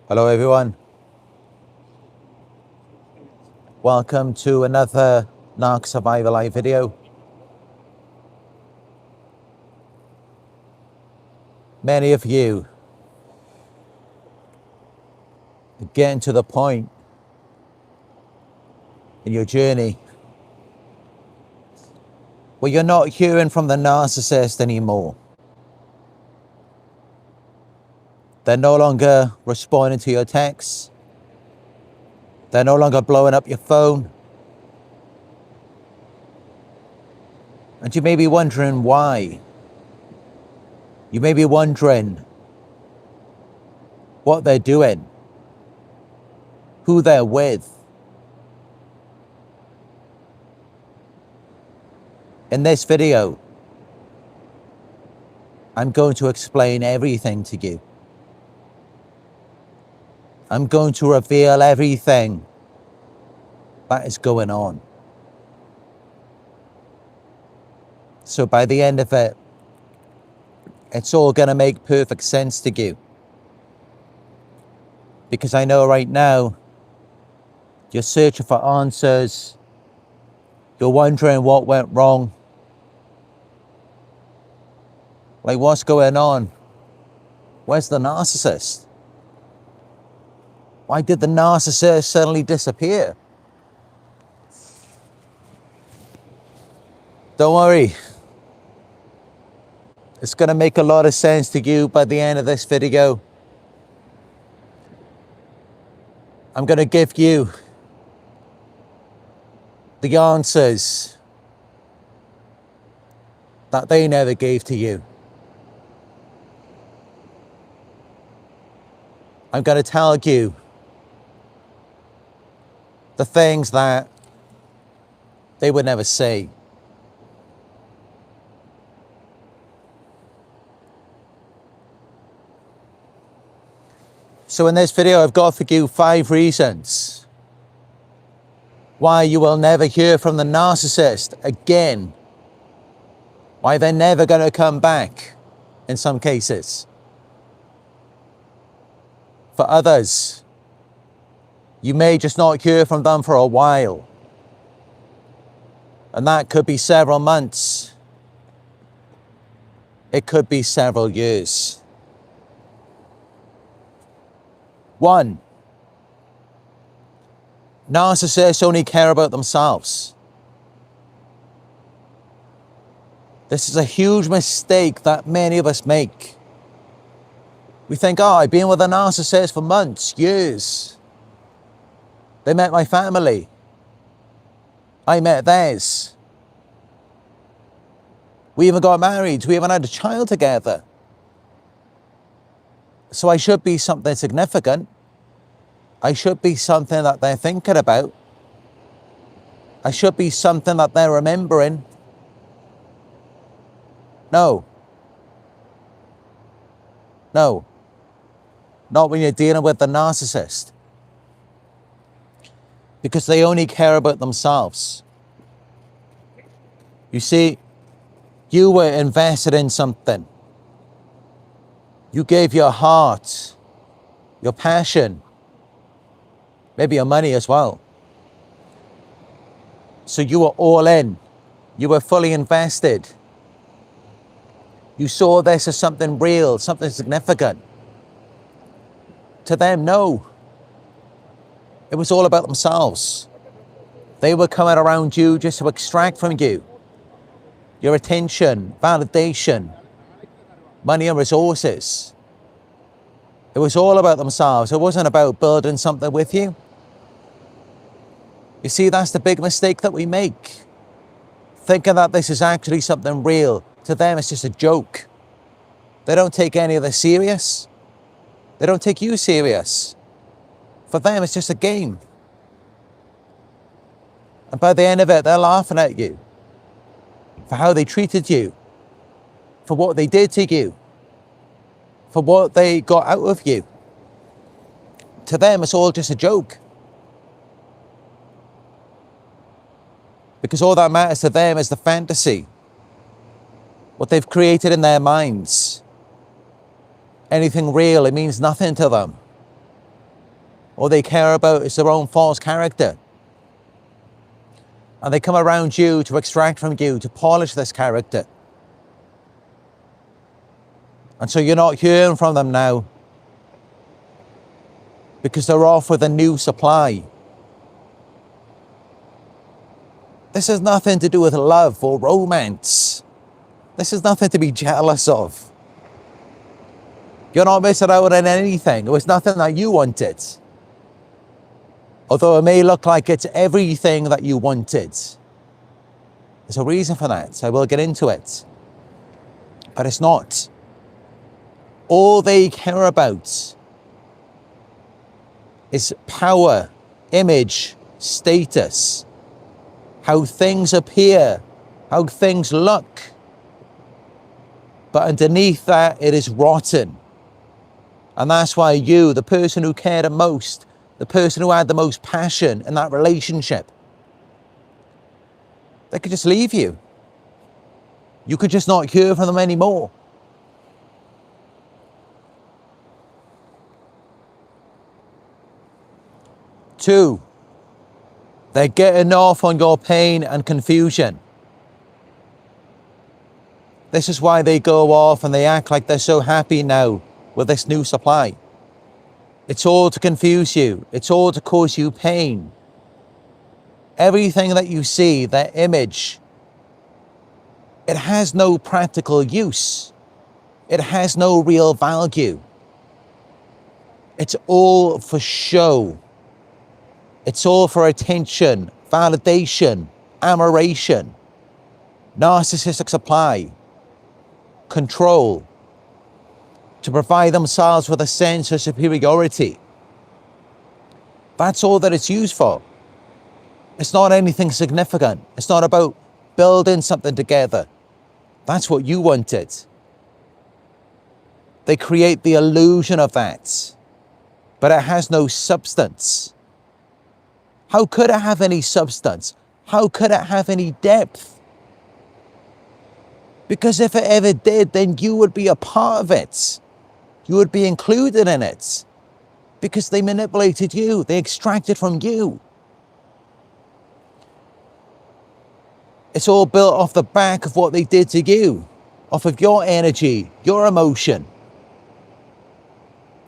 Hello everyone. Welcome to another Narc Survivor live video. Many of you are getting to the point in your journey where you're not hearing from the narcissist anymore. They're no longer responding to your texts. They're no longer blowing up your phone. And you may be wondering why. You may be wondering what they're doing, who they're with. In this video, I'm going to explain everything to you. I'm going to reveal everything that is going on. So by the end of it, it's all going to make perfect sense to you. Because I know right now, you're searching for answers. You're wondering what went wrong. Like, what's going on? Where's the narcissist? Why did the narcissist suddenly disappear? Don't worry. It's going to make a lot of sense to you by the end of this video. I'm going to give you the answers that they never gave to you. I'm going to tell you the things that they would never say. So in this video, I've got for you 5 reasons why you will never hear from the narcissist again. Why they're never going to come back in some cases. For others, you may just not hear from them for a while. And that could be several months. It could be several years. 1, narcissists only care about themselves. This is a huge mistake that many of us make. We think, oh, I've been with a narcissist for months, years. They met my family. I met theirs. We even got married. We even had a child together. So I should be something significant. I should be something that they're thinking about. I should be something that they're remembering. No. No. Not when you're dealing with the narcissist. Because they only care about themselves. You see, you were invested in something. You gave your heart, your passion, maybe your money as well. So you were all in. You were fully invested. You saw this as something real, something significant. To them, no. It was all about themselves. They were coming around you just to extract from you your attention, validation, money and resources. It was all about themselves. It wasn't about building something with you. You see, that's the big mistake that we make. Thinking that this is actually something real. To them, it's just a joke. They don't take any of this serious. They don't take you serious. For them, it's just a game. And by the end of it, they're laughing at you for how they treated you, for what they did to you, for what they got out of you. To them, it's all just a joke. Because all that matters to them is the fantasy, what they've created in their minds. Anything real, it means nothing to them. All they care about is their own false character. And they come around you to extract from you, to polish this character. And so you're not hearing from them now because they're off with a new supply. This has nothing to do with love or romance. This is nothing to be jealous of. You're not missing out on anything. It was nothing that you wanted. Although it may look like it's everything that you wanted. There's a reason for that. I will get into it. But it's not. All they care about is power, image, status, how things appear, how things look. But underneath that, it is rotten. And that's why you, the person who cared the most, the person who had the most passion in that relationship, they could just leave you. You could just not hear from them anymore. Two, they're getting off on your pain and confusion. This is why they go off and they act like they're so happy now with this new supply. It's all to confuse you. It's all to cause you pain. Everything that you see, that image, it has no practical use. It has no real value. It's all for show. It's all for attention, validation, admiration, narcissistic supply, control, to provide themselves with a sense of superiority. That's all that it's used for. It's not anything significant. It's not about building something together. That's what you wanted. They create the illusion of that, but it has no substance. How could it have any substance? How could it have any depth? Because if it ever did, then you would be a part of it. You would be included in it. Because they manipulated you. They extracted from you. It's all built off the back of what they did to you. Off of your energy, your emotion.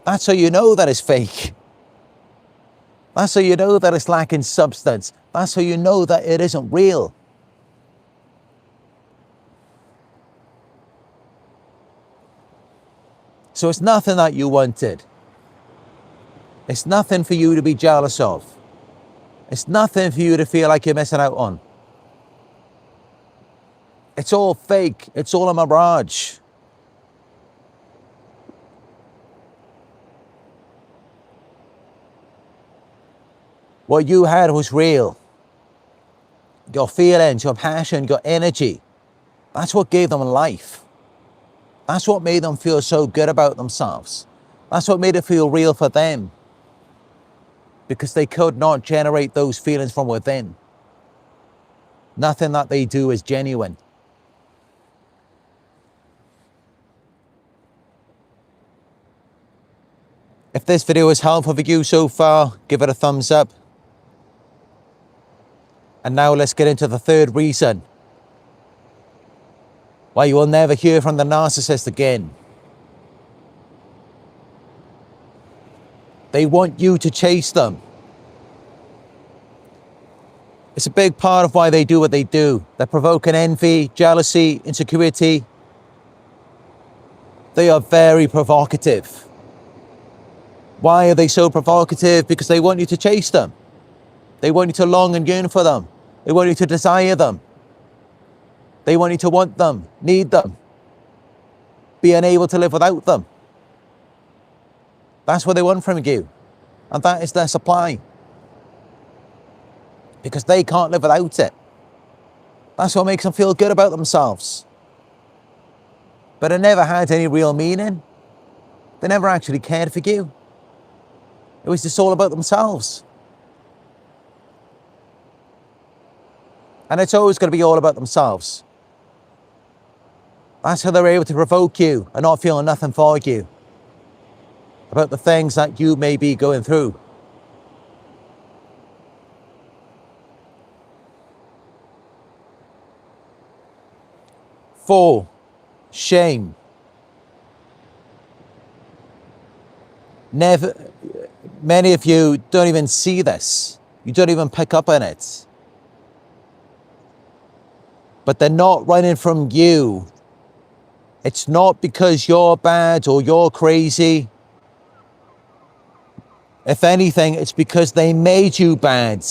That's how you know that it's fake. That's how you know that it's lacking substance. That's how you know that it isn't real. So it's nothing that you wanted. It's nothing for you to be jealous of. It's nothing for you to feel like you're missing out on. It's all fake. It's all a mirage. What you had was real. Your feelings, your passion, your energy. That's what gave them life. That's what made them feel so good about themselves. That's what made it feel real for them. Because they could not generate those feelings from within. Nothing that they do is genuine. If this video is helpful for you so far, give it a thumbs up. And now let's get into the third reason why you will never hear from the narcissist again. They want you to chase them. It's a big part of why they do what they do. They're provoking envy, jealousy, insecurity. They are very provocative. Why are they so provocative? Because they want you to chase them. They want you to long and yearn for them. They want you to desire them. They want you to want them, need them, be unable to live without them. That's what they want from you. And that is their supply. Because they can't live without it. That's what makes them feel good about themselves. But it never had any real meaning. They never actually cared for you. It was just all about themselves. And it's always going to be all about themselves. That's how they're able to provoke you and not feeling nothing for you about the things that you may be going through. 4, shame. Many of you don't even see this. You don't even pick up on it. But they're not running from you. It's not because you're bad or you're crazy. If anything, it's because they made you bad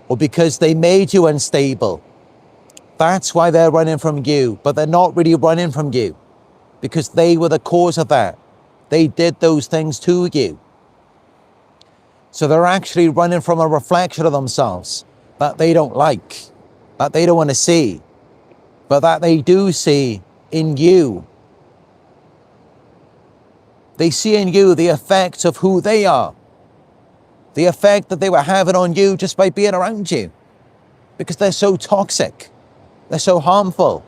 or because they made you unstable. That's why they're running from you, but they're not really running from you because they were the cause of that. They did those things to you. So they're actually running from a reflection of themselves that they don't like, that they don't want to see, but that they do see in you. They see in you the effect of who they are, the effect that they were having on you just by being around you, because they're so toxic, they're so harmful.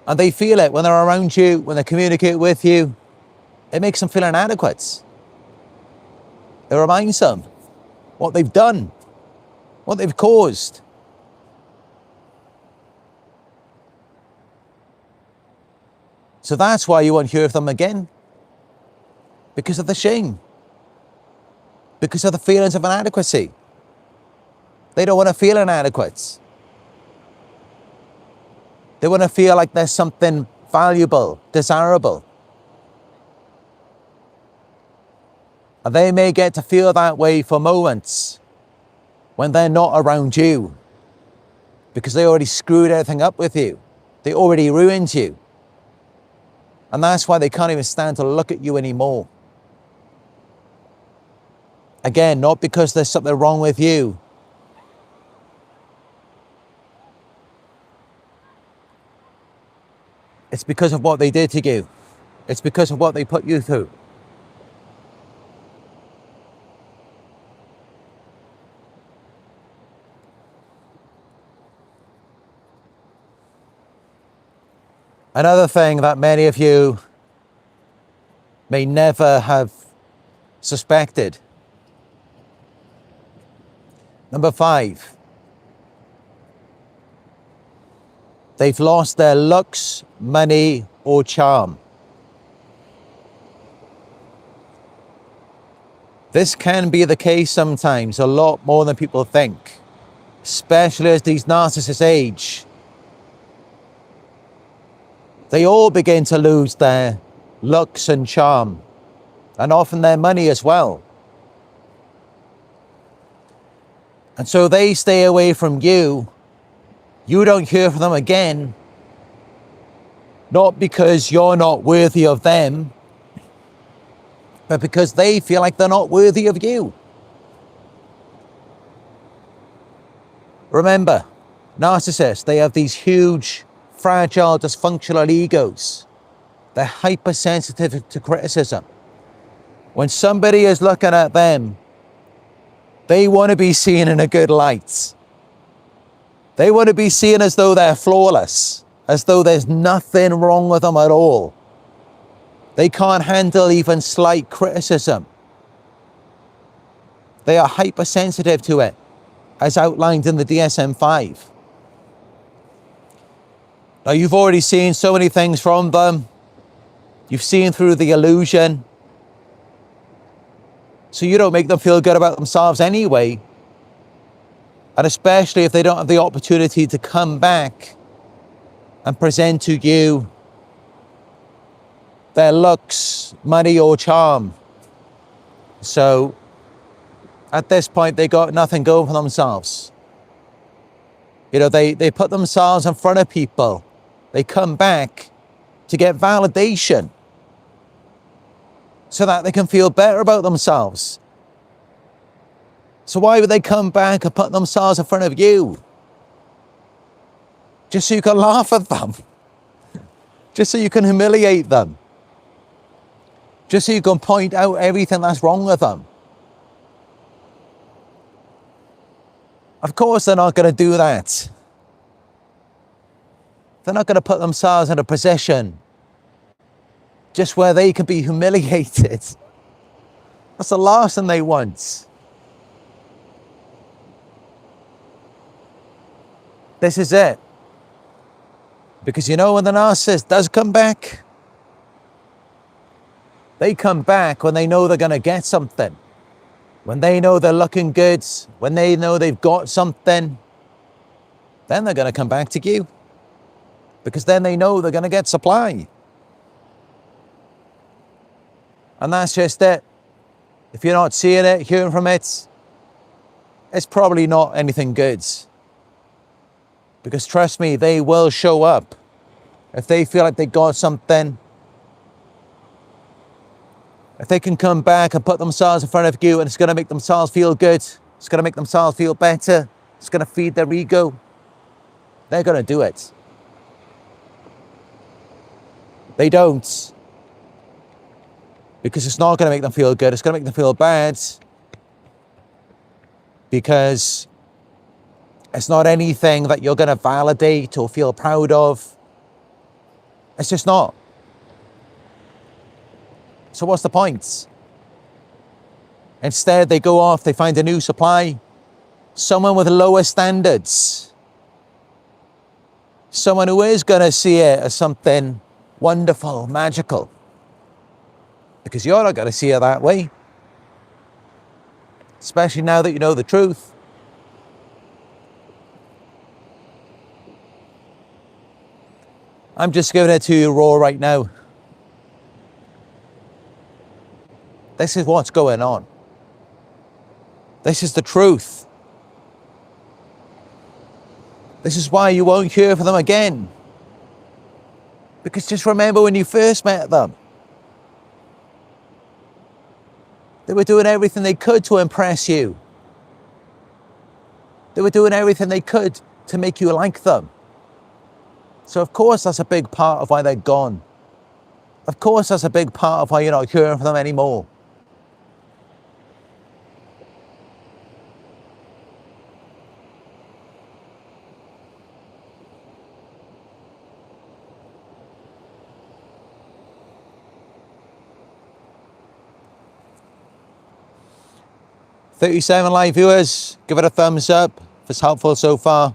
And they feel it when they're around you, when they communicate with you. It makes them feel inadequate. It reminds them what they've done, what they've caused. So that's why you won't hear of them again. Because of the shame. Because of the feelings of inadequacy. They don't want to feel inadequate. They want to feel like there's something valuable, desirable. And they may get to feel that way for moments when they're not around you, because they already screwed everything up with you. They already ruined you. And that's why they can't even stand to look at you anymore. Again, not because there's something wrong with you. It's because of what they did to you. It's because of what they put you through. Another thing that many of you may never have suspected. Number 5. They've lost their looks, money, or charm. This can be the case sometimes, a lot more than people think, especially as these narcissists age. They all begin to lose their looks and charm, and often their money as well. And so they stay away from you. You don't hear from them again, not because you're not worthy of them, but because they feel like they're not worthy of you. Remember, narcissists, they have these huge, fragile, dysfunctional egos. They're hypersensitive to criticism. When somebody is looking at them, they want to be seen in a good light. They want to be seen as though they're flawless, as though there's nothing wrong with them at all. They can't handle even slight criticism. They are hypersensitive to it, as outlined in the DSM-5. Now, you've already seen so many things from them. You've seen through the illusion. So you don't make them feel good about themselves anyway. And especially if they don't have the opportunity to come back and present to you their looks, money, or charm. So at this point, they got nothing going for themselves. You know, they put themselves in front of people. They come back to get validation so that they can feel better about themselves. So why would they come back and put themselves in front of you? Just so you can laugh at them. Just so you can humiliate them. Just so you can point out everything that's wrong with them. Of course they're not going to do that. They're not going to put themselves in a position just where they can be humiliated. That's the last thing they want. This is it. Because you know when the narcissist does come back, they come back when they know they're going to get something. When they know they're looking good, when they know they've got something, then they're going to come back to you. Because then they know they're going to get supply. And that's just it. If you're not seeing it, hearing from it, it's probably not anything good. Because trust me, they will show up. If they feel like they got something, if they can come back and put themselves in front of you and it's going to make themselves feel good, it's going to make themselves feel better, it's going to feed their ego, they're going to do it. They don't. Because it's not going to make them feel good, it's going to make them feel bad. Because it's not anything that you're going to validate or feel proud of. It's just not. So what's the point? Instead, they go off, they find a new supply. Someone with lower standards. Someone who is going to see it as something wonderful, magical. Because you're not going to see it that way. Especially now that you know the truth. I'm just giving it to you raw right now. This is what's going on. This is the truth. This is why you won't hear from them again. Because just remember when you first met them. They were doing everything they could to impress you. They were doing everything they could to make you like them. So of course that's a big part of why they're gone. Of course that's a big part of why you're not hearing from them anymore. "37 live viewers, give it a thumbs up if it's helpful so far.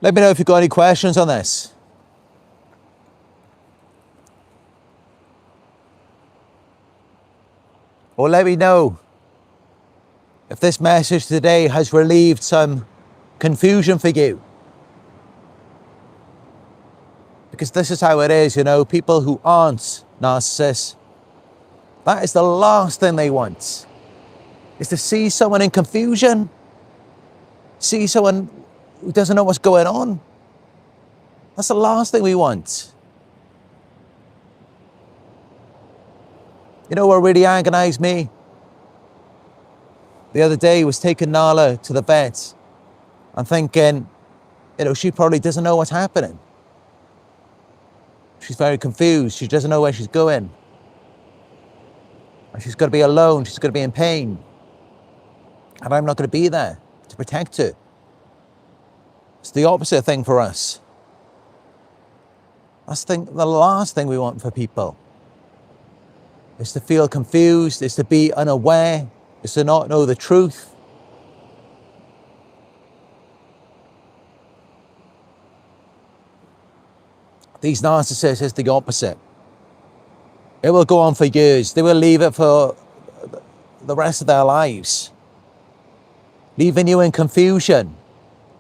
Let me know if you've got any questions on this. Or let me know if this message today has relieved some confusion for you. Because this is how it is, you know, people who aren't narcissists, that is the last thing they want, is to see someone in confusion, see someone who doesn't know what's going on. That's the last thing we want. You know what really agonized me? The other day was taking Nala to the vet and thinking, you know, she probably doesn't know what's happening. She's very confused. She doesn't know where she's going. And she's going to be alone. She's going to be in pain. And I'm not going to be there to protect her. It's the opposite thing for us. That's the last thing we want for people. Is to feel confused, is to be unaware, is to not know the truth. These narcissists is the opposite. It will go on for years. They will leave it for the rest of their lives. Leaving you in confusion.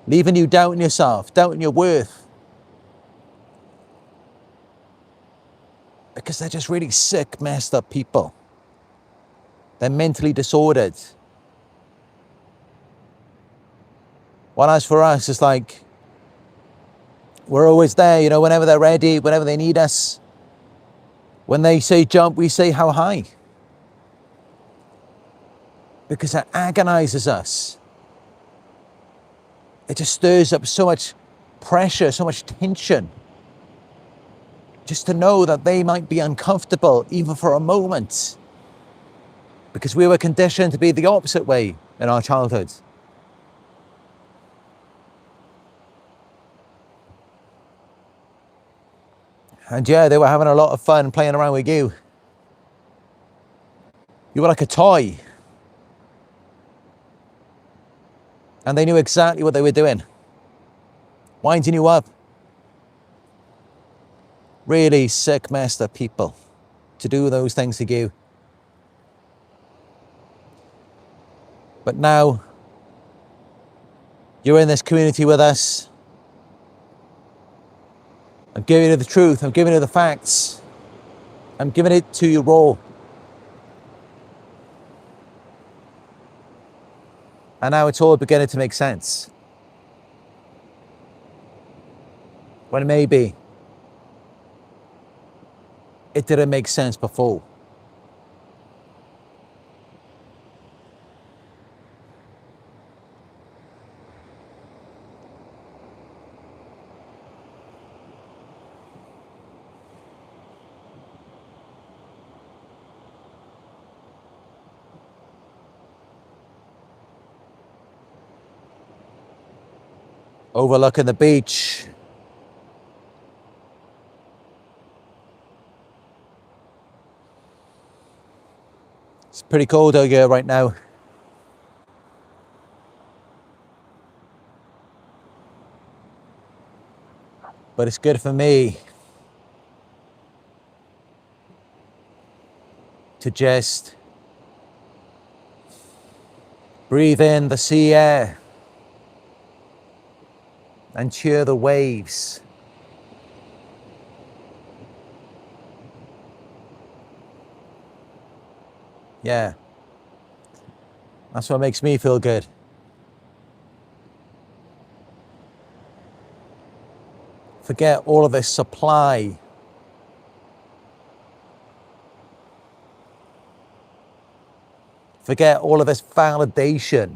Leaving you doubting yourself, doubting your worth. Because they're just really sick, messed up people. They're mentally disordered. While as for us, it's like, we're always there, you know, whenever they're ready, whenever they need us. When they say jump, we say how high. Because it agonizes us. It just stirs up so much pressure, so much tension, just to know that they might be uncomfortable even for a moment, because we were conditioned to be the opposite way in our childhood. And yeah, they were having a lot of fun playing around with you. You were like a toy. And they knew exactly what they were doing. Winding you up. Really sick, messed up people to do those things to you. But now, you're in this community with us. I'm giving you the truth. I'm giving you the facts. I'm giving it to you raw. And now it's all beginning to make sense. When maybe it didn't make sense before. Overlooking the beach. It's pretty cold out here right now. But it's good for me to just breathe in the sea air and cheer the waves. Yeah, that's what makes me feel good. Forget all of this supply. Forget all of this validation.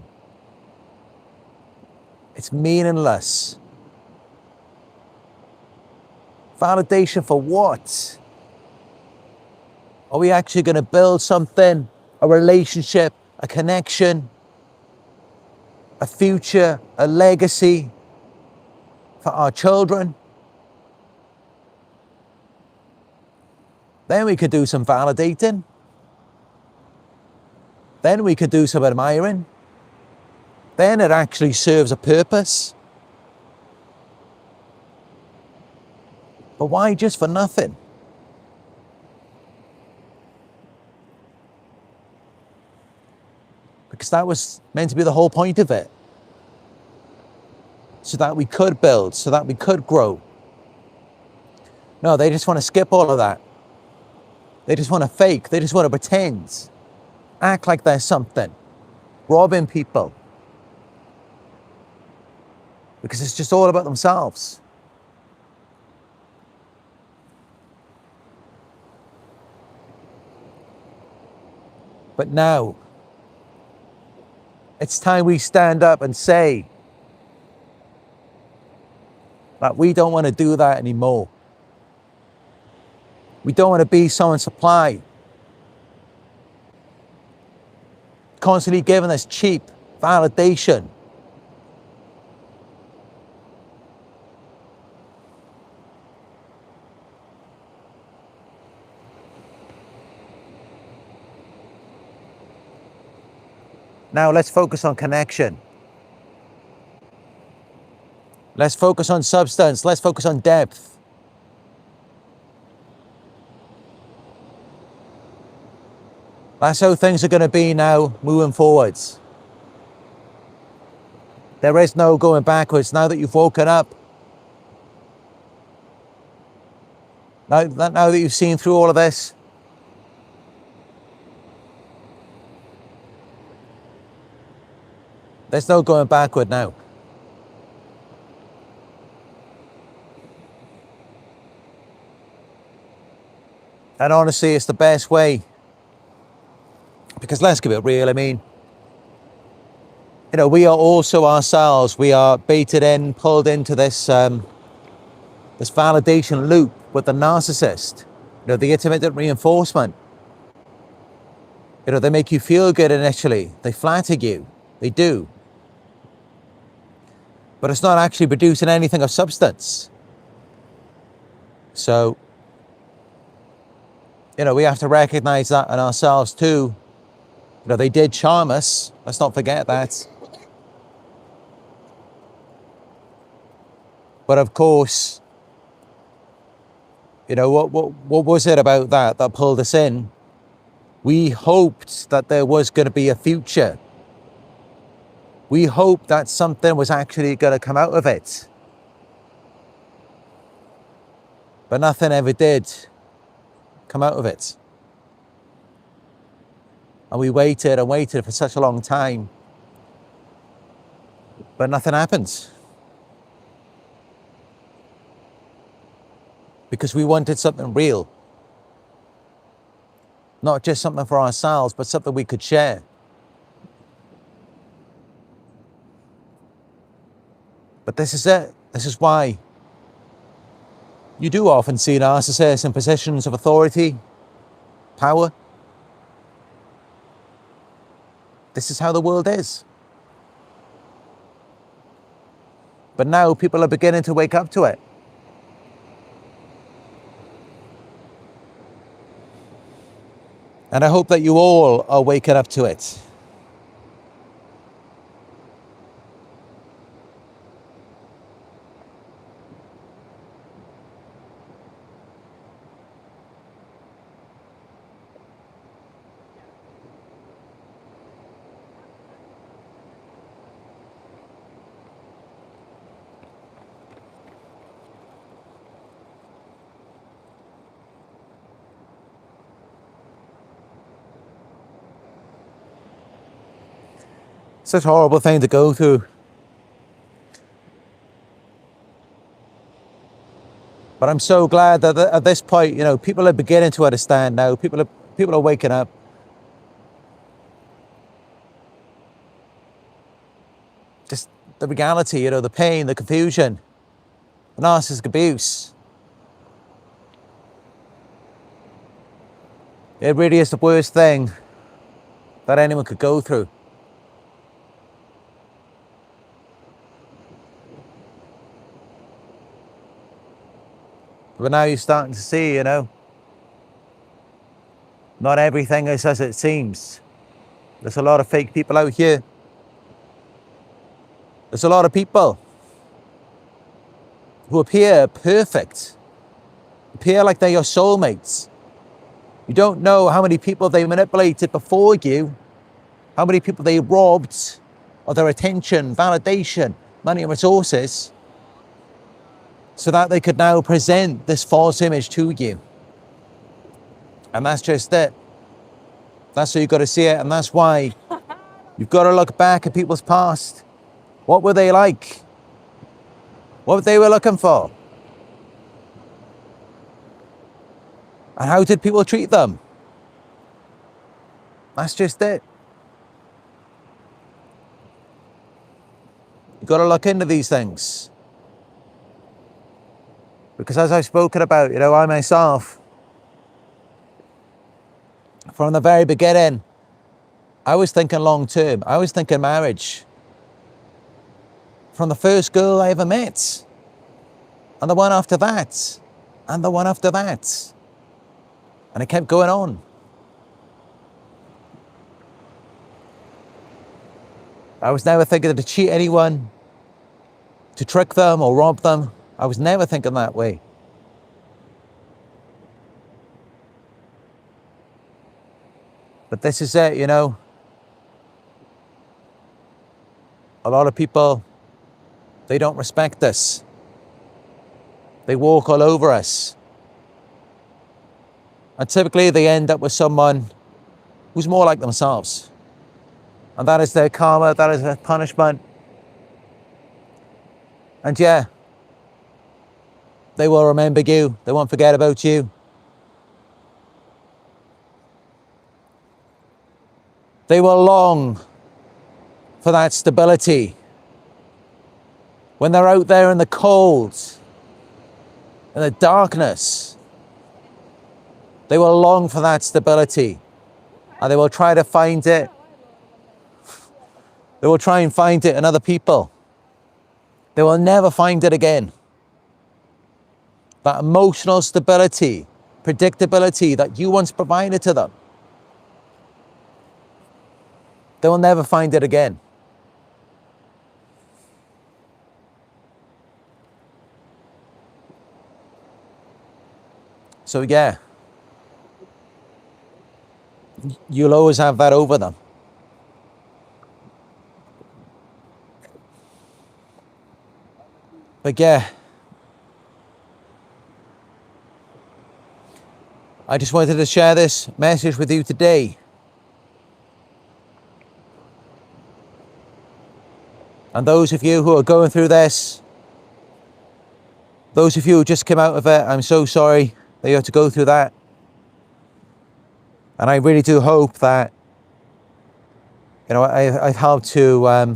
It's meaningless. Validation for what? Are we actually going to build something? A relationship, a connection, a future, a legacy for our children? Then we could do some validating. Then we could do some admiring. Then it actually serves a purpose. But why just for nothing? Because that was meant to be the whole point of it. So that we could build, so that we could grow. No, they just want to skip all of that. They just want to fake. They just want to pretend. Act like there's something. Robbing people. Because it's just all about themselves. But now, it's time we stand up and say that we don't want to do that anymore. We don't want to be someone's supply. Constantly giving us cheap validation. Now let's focus on connection. Let's focus on substance. Let's focus on depth. That's how things are going to be now moving forwards. There is no going backwards now that you've woken up. Now that you've seen through all of this. There's no going backward now. And honestly, it's the best way. Because let's keep it real, I mean, You know, we are also ourselves. We are baited in, pulled into this this validation loop with the narcissist. You know, the intermittent reinforcement. You know, they make you feel good initially. They flatter you. They do. But it's not actually producing anything of substance. So, you know, we have to recognize that in ourselves too. You know, they did charm us. Let's not forget that. But of course, you know, what was it about that pulled us in? We hoped that there was going to be a future. We hoped that something was actually going to come out of it. But nothing ever did come out of it. And we waited and waited for such a long time. But nothing happened. Because we wanted something real. Not just something for ourselves, but something we could share. But this is it. This is why you do often see narcissists in positions of authority, power. This is how the world is. But now people are beginning to wake up to it. And I hope that you all are waking up to it. Such a horrible thing to go through. But I'm so glad that at this point, you know, people are beginning to understand now. People are waking up. Just the reality, you know, the pain, the confusion, the narcissistic abuse. It really is the worst thing that anyone could go through. But now you're starting to see, you know, not everything is as it seems. There's a lot of fake people out here. There's a lot of people who appear perfect, appear like they're your soulmates. You don't know how many people they manipulated before you, how many people they robbed of their attention, validation, money and resources, so that they could now present this false image to you. And that's just it. That's how you've got to see it. And that's why you've got to look back at people's past. What were they like? What they were looking for? And how did people treat them? That's just it. You've got to look into these things. Because as I've spoken about, you know, I myself, from the very beginning, I was thinking long term. I was thinking marriage. From the first girl I ever met. And the one after that. And the one after that. And it kept going on. I was never thinking to cheat anyone, to trick them or rob them. I was never thinking that way. But this is it, you know. A lot of people, they don't respect us. They walk all over us. And typically they end up with someone who's more like themselves. And that is their karma, that is their punishment. And yeah, they will remember you. They won't forget about you. They will long for that stability. When they're out there in the cold, in the darkness, they will long for that stability. And they will try to find it. They will try and find it in other people. They will never find it again. That emotional stability, predictability that you once provided to them. They will never find it again. So yeah, you'll always have that over them. But yeah, I just wanted to share this message with you today. And those of you who are going through this, those of you who just came out of it, I'm so sorry that you have to go through that. And I really do hope that, I've helped to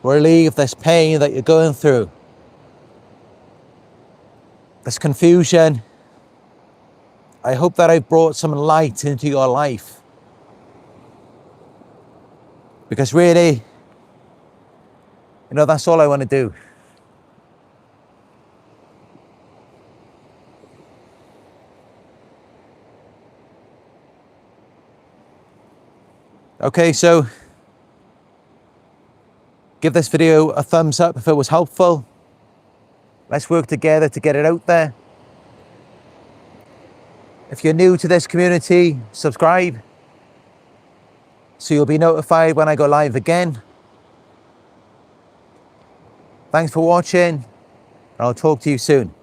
relieve this pain that you're going through, this confusion. I hope that I've brought some light into your life. Because really, that's all I want to do. Okay, so give this video a thumbs up if it was helpful. Let's work together to get it out there. If you're new to this community, subscribe so you'll be notified when I go live again. Thanks for watching, and I'll talk to you soon.